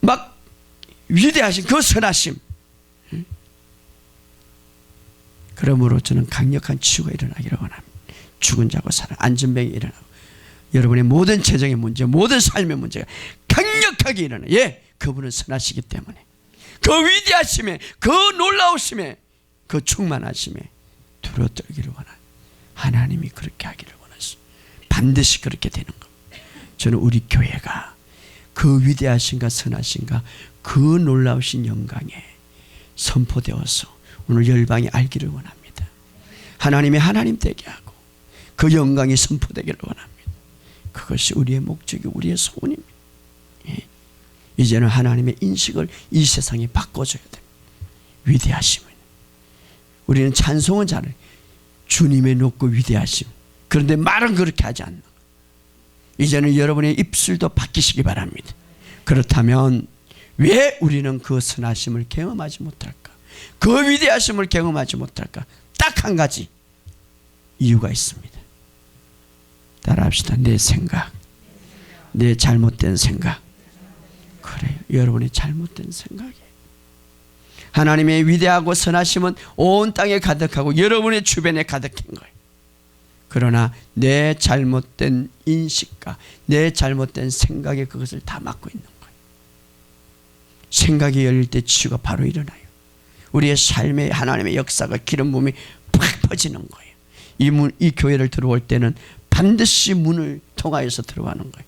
막 위대하신 그 선하심. 그러므로 저는 강력한 치유가 일어나기를 원합니다. 죽은 자고 살아 안전병이 일어나고 여러분의 모든 재정의 문제, 모든 삶의 문제가 강력하게 일어나. 예, 그분은 선하시기 때문에, 그 위대하심에, 그 놀라우심에, 그 충만하심에 두려워 떨기를 원합니다. 하나님이 그렇게 하기를 원하시오. 반드시 그렇게 되는 겁니다. 저는 우리 교회가 그 위대하신가 선하신가 그 놀라우신 영광에 선포되어서 오늘 열방이 알기를 원합니다. 하나님이 하나님 되게 하고 그 영광이 선포되기를 원합니다. 그것이 우리의 목적이, 우리의 소원입니다. 예. 이제는 하나님의 인식을 이 세상에 바꿔줘야 됩니다. 위대하심을. 우리는 찬송은 잘해요. 주님의 높고 위대하심. 그런데 말은 그렇게 하지 않는 거예요. 이제는 여러분의 입술도 바뀌시기 바랍니다. 그렇다면 왜 우리는 그 선하심을 경험하지 못할까? 그 위대하심을 경험하지 못할까? 딱 한 가지 이유가 있습니다. 따라합시다. 내 생각, 내 잘못된 생각. 그래요. 여러분의 잘못된 생각이에요. 하나님의 위대하고 선하심은 온 땅에 가득하고 여러분의 주변에 가득한 거예요. 그러나 내 잘못된 인식과 내 잘못된 생각에 그것을 다 막고 있는 거예요. 생각이 열릴 때 치유가 바로 일어나요. 우리의 삶에 하나님의 역사가 기름 부음이 팍 퍼지는 거예요. 이 교회를 들어올 때는 반드시 문을 통하여서 들어가는 거예요.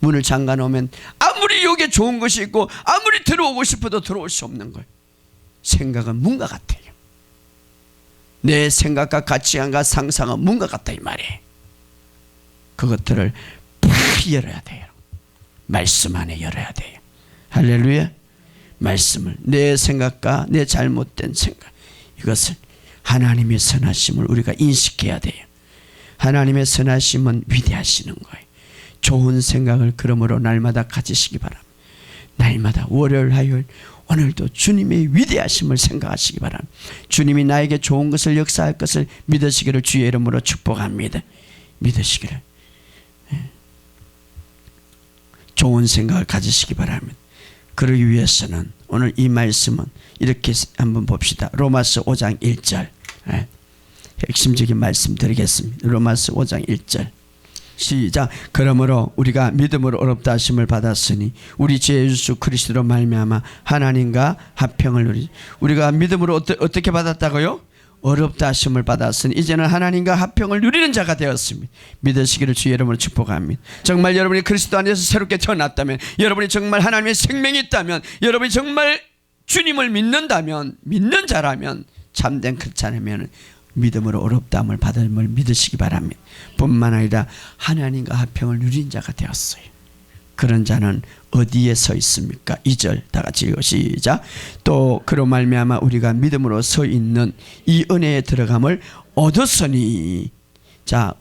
문을 잠가 놓으면 아무리 여기에 좋은 것이 있고 아무리 들어오고 싶어도 들어올 수 없는 거예요. 생각은 문과 같아요. 내 생각과 가치관과 상상은 문과 같다 이 말이에요. 그것들을 팍 열어야 돼요. 말씀 안에 열어야 돼요. 할렐루야. 말씀을, 내 생각과 내 잘못된 생각, 이것을 하나님의 선하심을 우리가 인식해야 돼요. 하나님의 선하심은 위대하시는 거예요. 좋은 생각을 그러므로 날마다 가지시기 바랍니다. 날마다 월요일 화요일 오늘도 주님의 위대하심을 생각하시기 바랍니다. 주님이 나에게 좋은 것을 역사할 것을 믿으시기를 주의 이름으로 축복합니다. 믿으시기를. 좋은 생각을 가지시기 바랍니다. 그러기 위해서는 오늘 이 말씀은 이렇게 한번 봅시다. 로마서 5장 1절. 핵심적인 말씀 드리겠습니다. 로마서 5장 1절. 시작. 그러므로 우리가 믿음으로 어렵다 하심을 받았으니 우리 주 예수 그리스도로 말미암아 하나님과 화평을 누리지. 우리가 믿음으로 어떻게 받았다고요? 어렵다 하심을 받았으니 이제는 하나님과 화평을 누리는 자가 되었습니다. 믿으시기를 주의 이름으로 축복합니다. 정말 여러분이 그리스도 안에서 새롭게 태어났다면, 여러분이 정말 하나님의 생명이 있다면, 여러분이 정말 주님을 믿는다면, 믿는 자라면, 참된 크리스찬이면 믿음으로 어렵다함을 받음을 믿으시기 바랍니다. 뿐만 아니라 하나님과 화평을 누린 자가 되었어요. 그런 자는 어디에 서 있습니까? 2절 다 같이 읽어 시작. 또 그로 말미암아 우리가 믿음으로 서 있는 이 은혜에 들어감을 얻었으니. 자,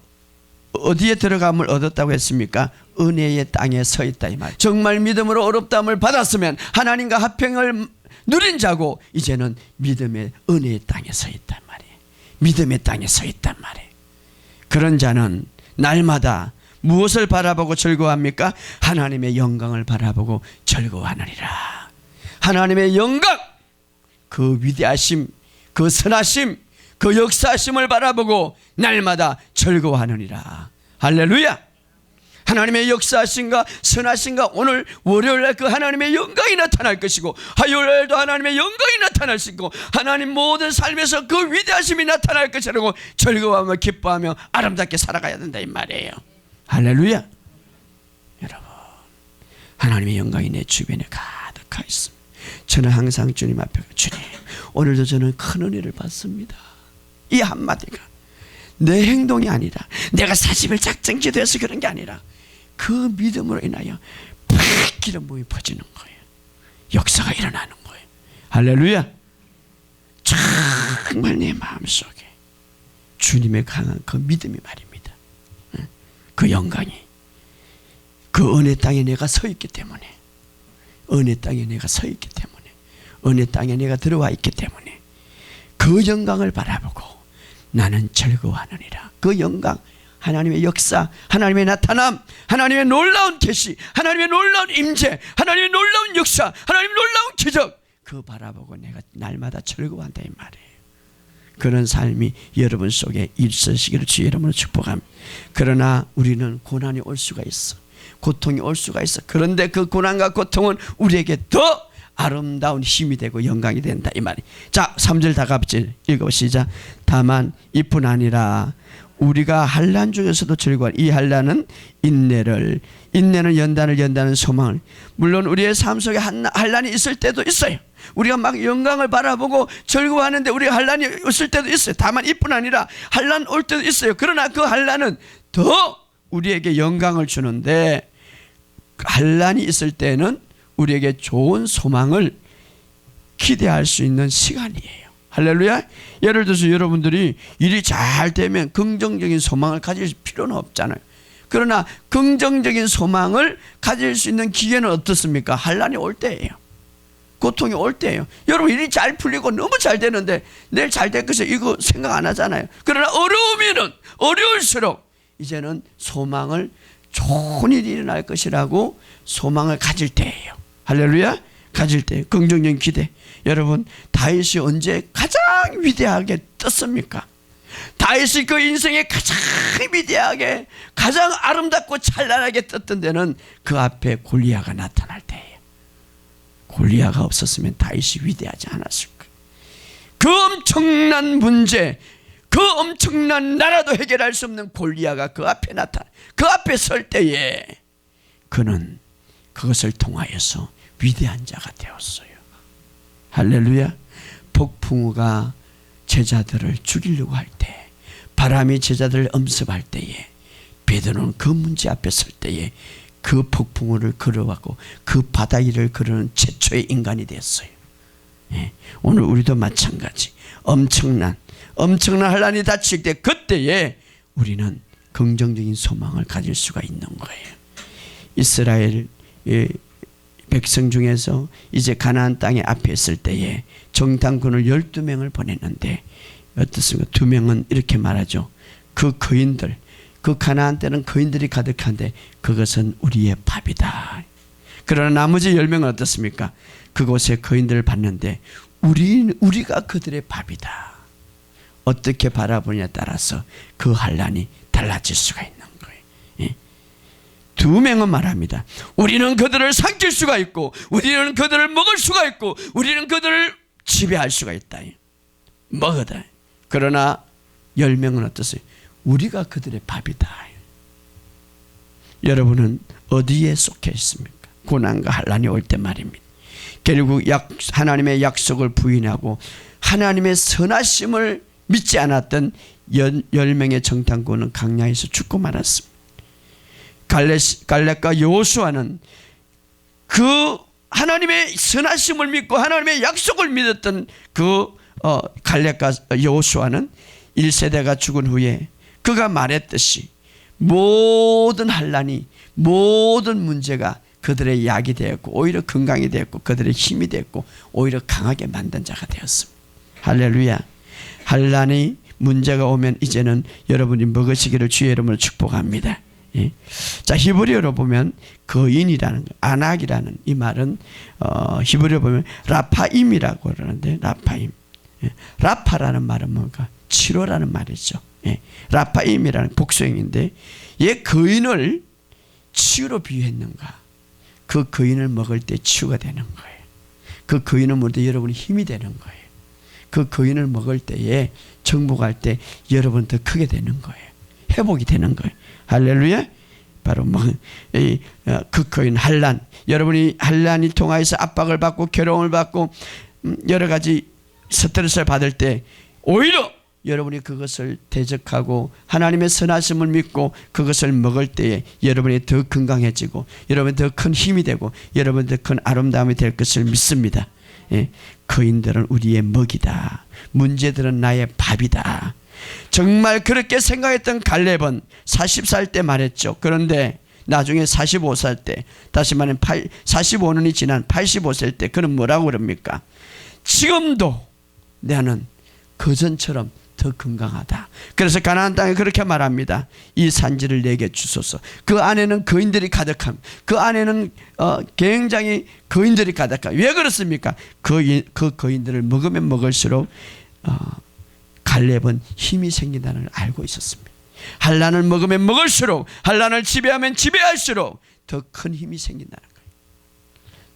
어디에 들어감을 얻었다고 했습니까? 은혜의 땅에 서 있다 이 말. 정말 믿음으로 어렵다함을 받았으면 하나님과 화평을 누린 자고, 이제는 믿음의 은혜의 땅에 서 있단 말이에요. 믿음의 땅에 서 있단 말이에요. 그런 자는 날마다 무엇을 바라보고 즐거워합니까? 하나님의 영광을 바라보고 즐거워하느니라. 하나님의 영광, 그 위대하심, 그 선하심, 그 역사하심을 바라보고 날마다 즐거워하느니라. 할렐루야. 하나님의 역사하심과 선하심과 오늘 월요일날 그 하나님의 영광이 나타날 것이고, 화요일날도 하나님의 영광이 나타날 수 있고, 하나님 모든 삶에서 그 위대하심이 나타날 것이라고 즐거워하며 기뻐하며 아름답게 살아가야 된다 이 말이에요. 할렐루야. 여러분, 하나님의 영광이 내 주변에 가득하 있습니다. 저는 항상 주님 앞에, 주님 오늘도 저는 큰 은혜를 받습니다. 이 한마디가 내 행동이 아니라, 내가 40일 작정 기도해서 그런 게 아니라 그 믿음으로 인하여 팍 기름 부음이 퍼지는 거예요. 역사가 일어나는 거예요. 할렐루야. 정말 내 마음속에 주님의 강한 그 믿음이 말입니다. 그 영광이, 그 은혜 땅에 내가 서 있기 때문에, 은혜 땅에 내가 서 있기 때문에, 은혜 땅에 내가 들어와 있기 때문에 그 영광을 바라보고 나는 즐거워하느니라. 그 영광, 하나님의 역사, 하나님의 나타남, 하나님의 놀라운 계시, 하나님의 놀라운 임재, 하나님의 놀라운 역사, 하나님의 놀라운 기적, 그 바라보고 내가 날마다 즐거워한다 이 말이에요. 그런 삶이 여러분 속에 있으시기를 주의 이름으로 축복합니다. 그러나 우리는 고난이 올 수가 있어, 고통이 올 수가 있어. 그런데 그 고난과 고통은 우리에게 더 아름다운 힘이 되고 영광이 된다 이 말이. 자, 3절 다 같이 읽어보시자. 다만 이뿐 아니라 우리가 환난 중에서도 즐거워. 이 환난은 인내를, 인내는 연단을, 연단은 소망을. 물론 우리의 삶 속에 환난이 있을 때도 있어요. 우리가 막 영광을 바라보고 즐거워하는데 우리가 환난이 있을 때도 있어요. 다만 이뿐 아니라 환난 올 때도 있어요. 그러나 그 환난은 더 우리에게 영광을 주는데, 환난이 있을 때는 우리에게 좋은 소망을 기대할 수 있는 시간이에요. 할렐루야. 예를 들어서 여러분들이 일이 잘 되면 긍정적인 소망을 가질 필요는 없잖아요. 그러나 긍정적인 소망을 가질 수 있는 기회는 어떻습니까? 환난이 올 때예요. 고통이 올 때예요. 여러분 일이 잘 풀리고 너무 잘 되는데 내일 잘 될 것이 이거 생각 안 하잖아요. 그러나 어려우면은 어려울수록 이제는 소망을, 좋은 일이 일어날 것이라고 소망을 가질 때예요. 할렐루야. 가질 때 긍정적인 기대. 여러분, 다윗이 언제 가장 위대하게 떴습니까? 다윗이 그 인생에 가장 위대하게, 가장 아름답고 찬란하게 떴던 데는 그 앞에 골리앗가 나타날 때예요. 골리앗가 없었으면 다윗이 위대하지 않았을 거예요. 그 엄청난 문제, 그 엄청난 나라도 해결할 수 없는 골리앗가 그 앞에 나타나, 그 앞에 설 때에 그는 그것을 통하여서 위대한 자가 되었어요. 할렐루야. 폭풍우가 제자들을 죽이려고 할 때, 바람이 제자들을 엄습할 때에, 베드로는 그 문제 앞에 설 때에 그 폭풍우를 걸어가고 그 바다 위를 걸어는 최초의 인간이 됐어요. 예. 오늘 우리도 마찬가지. 엄청난 환난이 닥칠 때, 그때에 우리는 긍정적인 소망을 가질 수가 있는 거예요. 이스라엘 백성 중에서 이제 가나안 땅에 앞에 있을 때에 정탐꾼을 12명을 보냈는데 어떻습니까? 2명은 이렇게 말하죠. 그 거인들, 그 가나안 때는 거인들이 가득한데 그것은 우리의 밥이다. 그러나 나머지 10명은 어떻습니까? 그곳에 거인들을 봤는데 우리가 그들의 밥이다. 어떻게 바라보냐에 따라서 그 환난이 달라질 수가 있는 거예요. 예? 2명은 말합니다. 우리는 그들을 삼킬 수가 있고, 우리는 그들을 먹을 수가 있고, 우리는 그들을 지배할 수가 있다. 먹어다. 그러나 10명은 어떠세요? 우리가 그들의 밥이다. 여러분은 어디에 속해 있습니까? 고난과 환난이 올 때 말입니다. 결국 하나님의 약속을 부인하고 하나님의 선하심을 믿지 않았던 10명의 정탐꾼은 광야에서 죽고 말았습니다. 갈렙과 여호수아는 그 하나님의 선하심을 믿고 하나님의 약속을 믿었던 그 갈렙과 여호수아는 1세대가 죽은 후에 그가 말했듯이 모든 환난이 모든 문제가 그들의 약이 되었고 오히려 건강이 되었고 그들의 힘이 되었고 오히려 강하게 만든 자가 되었습니다. 할렐루야. 환난이 문제가 오면 이제는 여러분이 먹으시기를 주의 이름으로 축복합니다. 예. 자, 히브리어로 보면 거인이라는 안악이라는 이 말은 히브리어로 보면 라파임이라고 그러는데 라파임. 예. 라파라는 말은 뭔가 치료라는 말이죠. 예. 라파임이라는 복수형인데 얘 거인을 치유로 비유했는가? 그 거인을 먹을 때 치유가 되는 거예요. 그 거인을 먹을 때 여러분이 힘이 되는 거예요. 그 거인을 먹을 때에 정복할 때 여러분 더 크게 되는 거예요. 회복이 되는 거예요. 할렐루야. 바로 그 거인 환난, 여러분이 환난이 통하여서 압박을 받고 괴로움을 받고 여러 가지 스트레스를 받을 때 오히려 여러분이 그것을 대적하고 하나님의 선하심을 믿고 그것을 먹을 때에 여러분이 더 건강해지고 여러분이 더 큰 힘이 되고 여러분이 더 큰 아름다움이 될 것을 믿습니다. 예. 거인들은 우리의 먹이다. 문제들은 나의 밥이다. 정말 그렇게 생각했던 갈렙은 40살 때 말했죠. 그런데 나중에 45살 때, 다시 말하면 45년이 지난 85살 때 그는 뭐라고 그럽니까? 지금도 나는 그전처럼 더 건강하다. 그래서 가나안 땅에 그렇게 말합니다. 이 산지를 내게 주소서. 그 안에는 거인들이 가득함. 그 안에는 굉장히 거인들이 가득함. 왜 그렇습니까? 그 거인들을 먹으면 먹을수록 갈렙은 힘이 생긴다는 걸 알고 있었습니다. 환난을 먹으면 먹을수록, 환난을 지배하면 지배할수록 더 큰 힘이 생긴다는 거예요.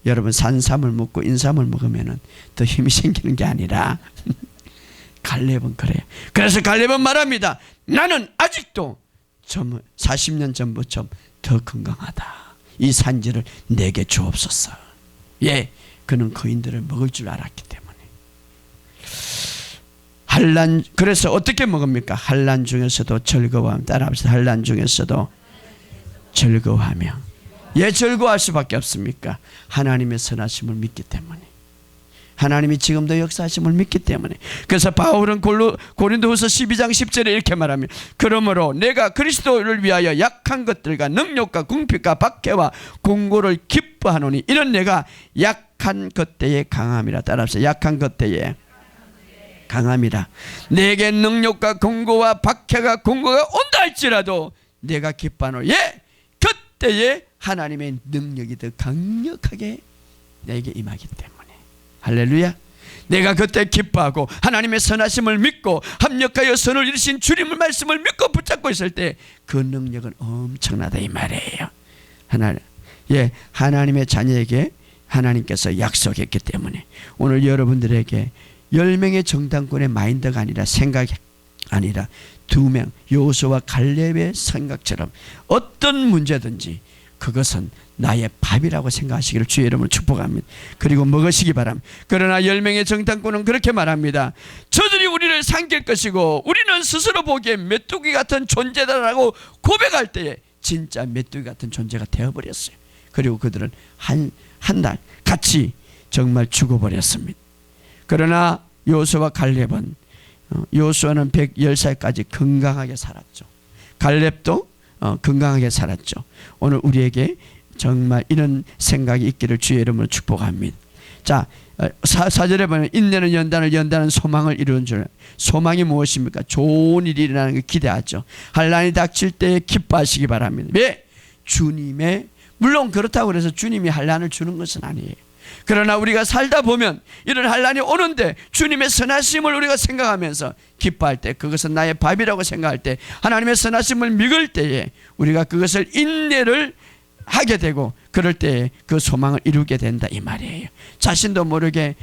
여러분, 산삼을 먹고 인삼을 먹으면 더 힘이 생기는 게 아니라 갈렙은 그래요. 그래서 갈렙은 말합니다. 나는 아직도 40년 전부터 더 건강하다. 이 산지를 내게 주옵소서. 예, 그는 거인들을 먹을 줄 알았기 때문에. 환난, 그래서 어떻게 먹습니까? 환난 중에서도 즐거워하며, 따라합시다. 환난 중에서도 즐거워하며. 예, 즐거워할 수밖에 없습니까? 하나님의 선하심을 믿기 때문에. 하나님이 지금도 역사하심을 믿기 때문에. 그래서 바울은 고린도후서 12장 10절에 이렇게 말합니다. 그러므로 내가 그리스도를 위하여 약한 것들과 능력과 궁핍과 박해와 공고를 기뻐하노니 이는 내가 약한 것 때에 강함이라. 따라서 약한 것 때에 강함이라. 내게 능력과 공고와 박해가 공고가 온다 할지라도 내가 기뻐하노니 예, 그때에 하나님의 능력이 더 강력하게 내게 임하기 때문에. 할렐루야. 내가 그때 기뻐하고 하나님의 선하심을 믿고 합력하여 선을 이루신 주님의 말씀을 믿고 붙잡고 있을 때 그 능력은 엄청나다 이 말이에요. 하나님의 자녀에게 하나님께서 약속했기 때문에 오늘 여러분들에게 10명의 정탐꾼의 마인드가 아니라 생각이 아니라 2명 여호수아와 갈렙의 생각처럼 어떤 문제든지 그것은 나의 밥이라고 생각하시기를 주의 이름으로 축복합니다. 그리고 먹으시기 바랍니다. 그러나 10명의 정탐꾼은 그렇게 말합니다. 저들이 우리를 삼킬 것이고 우리는 스스로 보기에 메뚜기 같은 존재다라고 고백할 때에 진짜 메뚜기 같은 존재가 되어버렸어요. 그리고 그들은 한 달 같이 정말 죽어버렸습니다. 그러나 여호수아와 갈렙은 여호수아는 110살까지 건강하게 살았죠. 갈렙도 건강하게 살았죠. 오늘 우리에게 정말 이런 생각이 있기를 주의 이름으로 축복합니다. 자, 4절에 보면 인내는 연단은 소망을 이루는 줄. 소망이 무엇입니까? 좋은 일이 일어나는 걸 기대하죠. 환난이 닥칠 때 기뻐하시기 바랍니다. 왜? 주님의, 물론 그렇다고 해서 주님이 환난을 주는 것은 아니에요. 그러나 우리가 살다 보면 이런 환난이 오는데 주님의 선하심을 우리가 생각하면서 기뻐할 때, 그것은 나의 밥이라고 생각할 때, 하나님의 선하심을 믿을 때에 우리가 그것을 인내를 하게 되고 그럴 때에 그 소망을 이루게 된다 이 말이에요. 자신도 모르게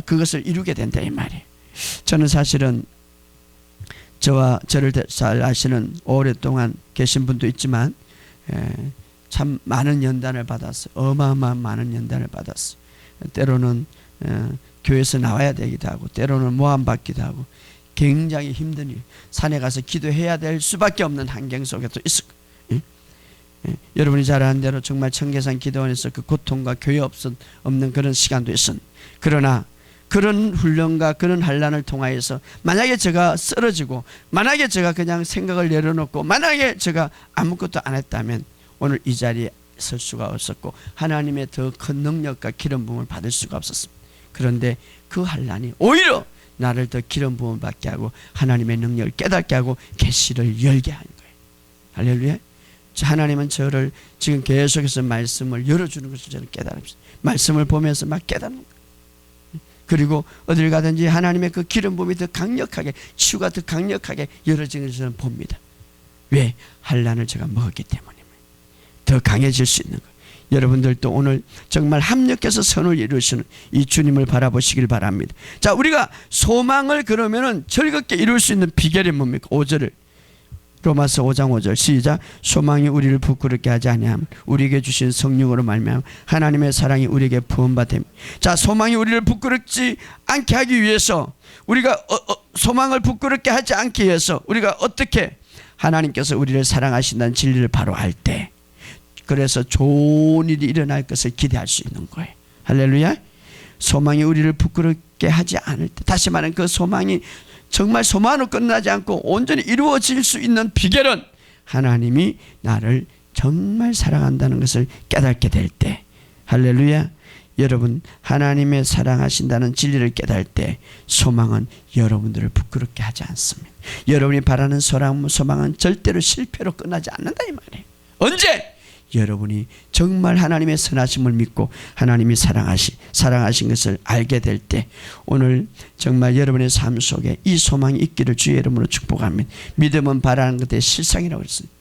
그것을 이루게 된다 이 말이에요. 저는 사실은 저와 저를 잘 아시는 오랫동안 계신 분도 있지만 참 많은 연단을 받았어요. 어마어마한 많은 연단을 받았어요. 때로는 교회에서 나와야 되기도 하고 때로는 모함받기도 하고 굉장히 힘든 일, 산에 가서 기도해야 될 수밖에 없는 환경 속에도 있을 거예요. 여러분이 잘 아는 대로 정말 청계산 기도원에서 그 고통과 교회 없는 그런 시간도 있었는데, 그러나 그런 훈련과 그런 환난을 통하여서 만약에 제가 쓰러지고 만약에 제가 그냥 생각을 내려놓고 만약에 제가 아무것도 안 했다면 오늘 이 자리에 설 수가 없었고 하나님의 더 큰 능력과 기름 부음을 받을 수가 없었습니다. 그런데 그 환난이 오히려 나를 더 기름 부음을 받게 하고 하나님의 능력을 깨닫게 하고 계시를 열게 하는 거예요. 할렐루야. 하나님은 저를 지금 계속해서 말씀을 열어주는 것을 저는 깨달았습니다. 말씀을 보면서 막 깨닫는 거예요. 그리고 어딜 가든지 하나님의 그 기름 부음이 더 강력하게, 치유가 더 강력하게 열어지는 것을 저는 봅니다. 왜? 환난을 제가 먹었기 때문입니다. 더 강해질 수 있는 거예요. 여러분들도 오늘 정말 합력해서 선을 이루시는 이 주님을 바라보시길 바랍니다. 자, 우리가 소망을 그러면은 즐겁게 이룰 수 있는 비결이 뭡니까? 5절을 로마서 5장 5절 시작. 소망이 우리를 부끄럽게 하지 아니함 우리에게 주신 성령으로 말미암아 하나님의 사랑이 우리에게 부음받음. 자, 소망이 우리를 부끄럽지 않게 하기 위해서 우리가 소망을 부끄럽게 하지 않기 위해서 우리가 어떻게 하나님께서 우리를 사랑하신다는 진리를 바로 알 때, 그래서 좋은 일이 일어날 것을 기대할 수 있는 거예요. 할렐루야. 소망이 우리를 부끄럽게 하지 않을 때, 다시 말하면 그 소망이 정말 소망으로 끝나지 않고 온전히 이루어질 수 있는 비결은 하나님이 나를 정말 사랑한다는 것을 깨닫게 될 때. 할렐루야. 여러분, 하나님의 사랑하신다는 진리를 깨달을 때 소망은 여러분들을 부끄럽게 하지 않습니다. 여러분이 바라는 소망은 절대로 실패로 끝나지 않는다 이 말이에요. 언제? 여러분이 정말 하나님의 선하심을 믿고 하나님이 사랑하신 것을 알게 될 때, 오늘 정말 여러분의 삶 속에 이 소망이 있기를 주의 이름으로 축복합니다. 믿음은 바라는 것의 실상이라고 했습니다.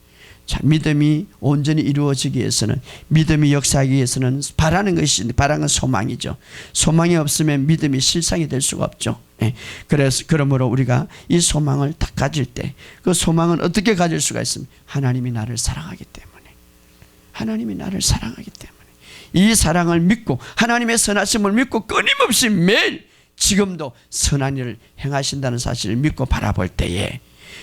자, 믿음이 온전히 이루어지기 위해서는, 믿음이 역사하기 위해서는 바라는 것이, 바라는 건 소망이죠. 소망이 없으면 믿음이 실상이 될 수가 없죠. 그러므로 우리가 이 소망을 딱 가질 때, 그 소망은 어떻게 가질 수가 있습니까? 하나님이 나를 사랑하기 때문에. 하나님이 나를 사랑하기 때문에 이 사랑을 믿고 하나님의 선하심을 믿고 끊임없이 매일 지금도 선한 일을 행하신다는 사실을 믿고 바라볼 때에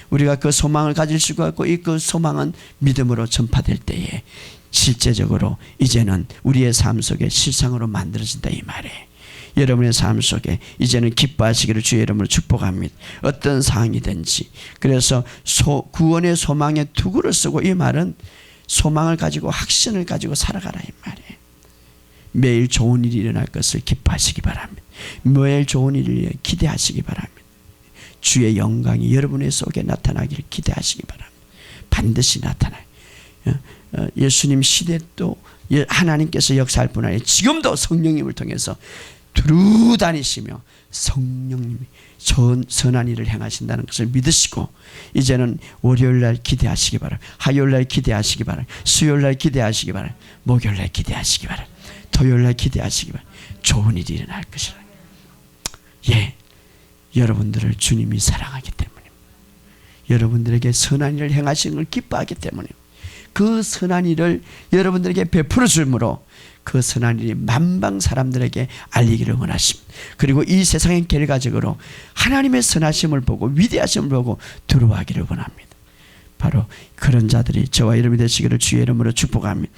우리가 그 소망을 가질 수가 있고, 그 소망은 믿음으로 전파될 때에 실제적으로 이제는 우리의 삶 속에 실상으로 만들어진다 이 말이에요. 여러분의 삶 속에 이제는 기뻐하시기를 주의 이름으로 축복합니다. 어떤 상황이든지. 그래서 구원의 소망에 투구를 쓰고, 이 말은 소망을 가지고 확신을 가지고 살아가라 이 말이에요. 매일 좋은 일이 일어날 것을 기뻐하시기 바랍니다. 매일 좋은 일을 기대하시기 바랍니다. 주의 영광이 여러분의 속에 나타나기를 기대하시기 바랍니다. 반드시 나타나요. 예수님 시대도 하나님께서 역사할 뿐 아니라 지금도 성령님을 통해서 두루 다니시며 성령님이 선한 일을 행하신다는 것을 믿으시고, 이제는 월요일날 기대하시기 바랍니다. 화요일날 기대하시기 바랍니다. 수요일날 기대하시기 바랍니다. 목요일날 기대하시기 바랍니다. 토요일날 기대하시기 바랍니다. 좋은 일이 일어날 것이라. 예, 여러분들을 주님이 사랑하기 때문입니다. 여러분들에게 선한 일을 행하시는 걸 기뻐하기 때문입니다. 그 선한 일을 여러분들에게 베풀어 주므로 그 선한 일이 만방 사람들에게 알리기를 원하십니다. 그리고 이 세상의 결과적으로 하나님의 선하심을 보고 위대하심을 보고 들어가기를 원합니다. 바로 그런 자들이 저와 여러분이 되시기를 주의 이름으로 축복합니다.